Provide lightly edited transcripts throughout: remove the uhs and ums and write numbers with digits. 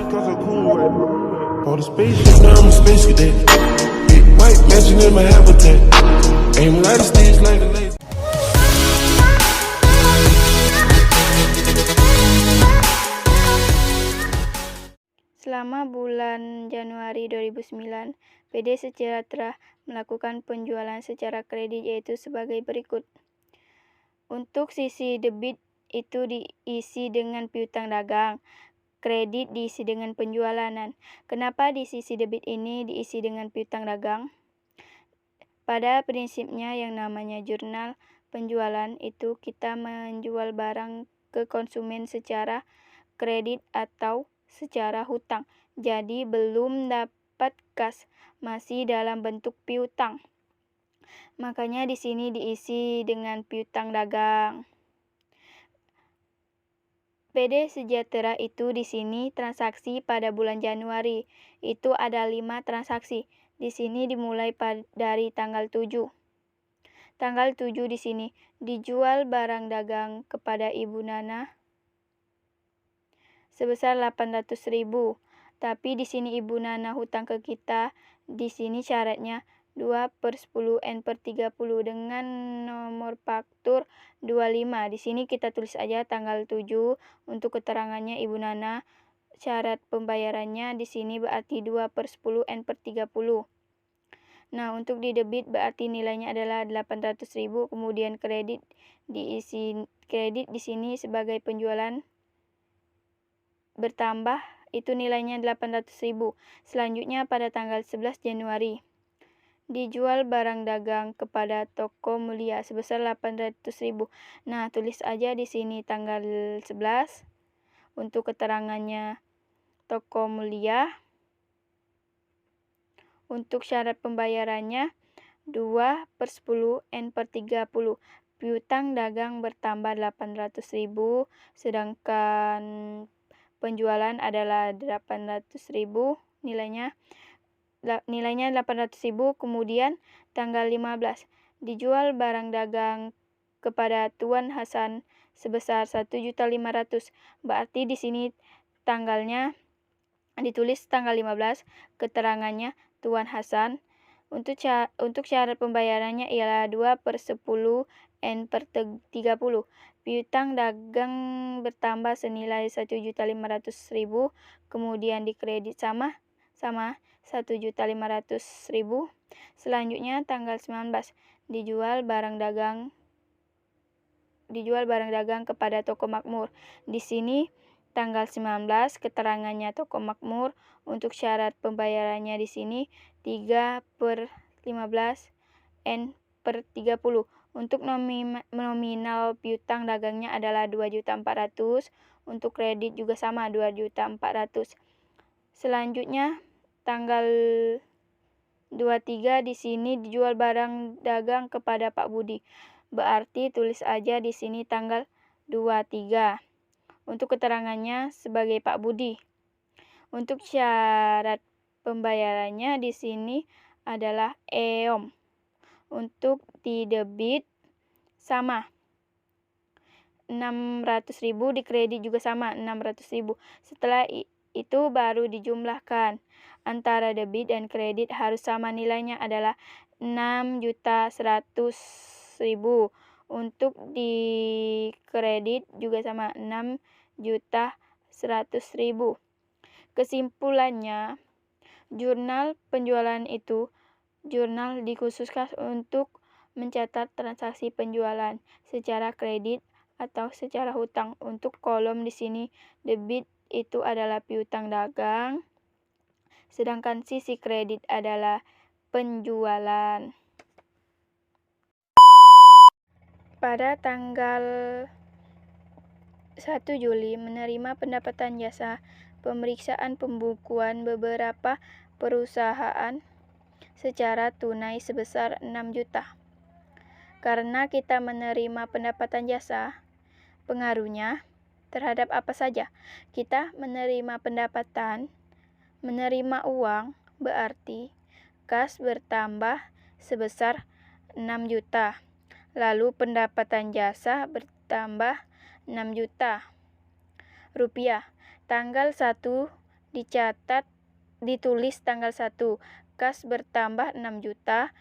cause I'm cool right now. Bought a spaceship, now I'm a space cadet. Big white mansion in my habitat. Aim light stage like a laser. Selama bulan Januari 2009, PD Sejahtera melakukan penjualan secara kredit yaitu sebagai berikut. Untuk sisi debit itu diisi dengan piutang dagang, kredit diisi dengan penjualan. Kenapa di sisi debit ini diisi dengan piutang dagang? Pada prinsipnya yang namanya jurnal penjualan itu kita menjual barang ke konsumen secara kredit atau secara hutang, jadi belum dapat kas, masih dalam bentuk piutang. Makanya di sini diisi dengan piutang dagang. PD Sejahtera itu di sini transaksi pada bulan Januari. Itu ada 5 transaksi. Di sini dimulai dari tanggal 7. Tanggal 7 di sini dijual barang dagang kepada Ibu Nana sebesar 800.000. Tapi di sini Ibu Nana hutang ke kita. Di sini syaratnya 2/10/30 dengan nomor faktur 25. Di sini kita tulis aja tanggal 7 untuk keterangannya Ibu Nana. Syarat pembayarannya di sini berarti 2/10/30. Nah, untuk di debit berarti nilainya adalah 800.000, kemudian kredit di sini sebagai penjualan bertambah itu nilainya 800.000. Selanjutnya pada tanggal 11 Januari dijual barang dagang kepada Toko Mulia sebesar 800.000. Nah, tulis aja di sini tanggal 11 untuk keterangannya Toko Mulia. Untuk syarat pembayarannya 2/10/30. Piutang dagang bertambah 800.000, sedangkan penjualan adalah 800.000 nilainya 800.000. Kemudian tanggal 15 dijual barang dagang kepada Tuan Hasan sebesar 1.500.000. Berarti di sini tanggalnya ditulis tanggal 15, keterangannya Tuan Hasan. Untuk syarat pembayarannya ialah 2/10/30. Piutang dagang bertambah senilai 1.500.000, kemudian dikredit sama 1.500.000. Selanjutnya tanggal 19 dijual barang dagang kepada Toko Makmur. Di sini tanggal 19 keterangannya Toko Makmur. Untuk syarat pembayarannya di sini 3/15/30. Untuk nominal piutang dagangnya adalah 2.400.000. Untuk kredit juga sama 2.400.000. Selanjutnya tanggal 23 di sini dijual barang dagang kepada Pak Budi. Berarti tulis aja di sini tanggal 23. Untuk keterangannya sebagai Pak Budi. Untuk syarat pembayarannya di sini adalah EOM. Untuk di debit sama 600.000, di kredit juga sama 600.000. Setelah itu baru dijumlahkan. Antara debit dan kredit harus sama nilainya adalah 6.100.000. Untuk di kredit juga sama 6.100.000. Kesimpulannya, jurnal penjualan itu jurnal dikhususkan untuk mencatat transaksi penjualan secara kredit atau secara hutang. Untuk kolom di sini debit itu adalah piutang dagang, sedangkan sisi kredit adalah penjualan. Pada tanggal 1 Juli menerima pendapatan jasa pemeriksaan pembukuan beberapa perusahaan secara tunai sebesar 6 juta. Karena kita menerima pendapatan jasa, pengaruhnya terhadap apa saja? Kita menerima pendapatan, menerima uang, berarti kas bertambah sebesar 6 juta. Lalu pendapatan jasa bertambah 6 juta rupiah. Tanggal 1 ditulis tanggal 1. Kas bertambah 6 juta.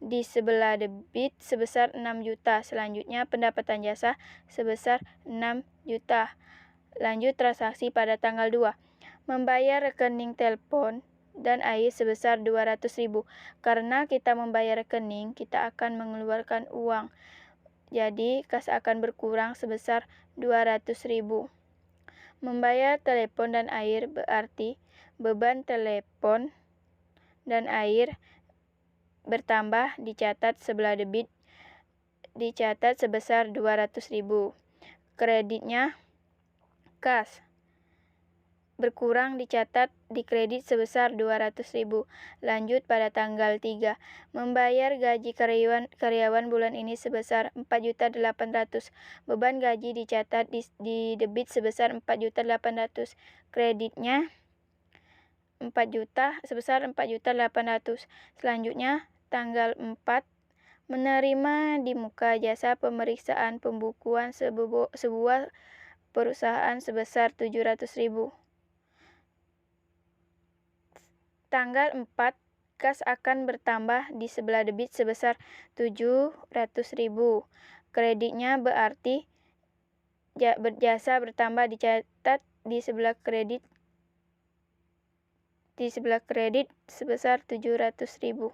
Di sebelah debit sebesar 6 juta. Selanjutnya pendapatan jasa sebesar 6 juta. Lanjut transaksi pada tanggal 2. Membayar rekening telepon dan air sebesar 200.000. Karena kita membayar rekening, kita akan mengeluarkan uang. Jadi, kas akan berkurang sebesar 200.000. Membayar telepon dan air berarti beban telepon dan air bertambah, dicatat sebelah debit dicatat sebesar 200.000. Kreditnya kas berkurang, dicatat di kredit sebesar 200.000. Lanjut pada tanggal 3. Membayar gaji karyawan bulan ini sebesar 4.800.000. Beban gaji dicatat di debit sebesar 4.800.000. Kreditnya 4 juta sebesar 4.800.000. Selanjutnya tanggal 4. Menerima di muka jasa pemeriksaan pembukuan sebuah perusahaan sebesar 700.000. Tanggal 4, kas akan bertambah di sebelah debit sebesar 700.000. Kreditnya berarti jasa bertambah, dicatat di sebelah kredit sebesar 700.000.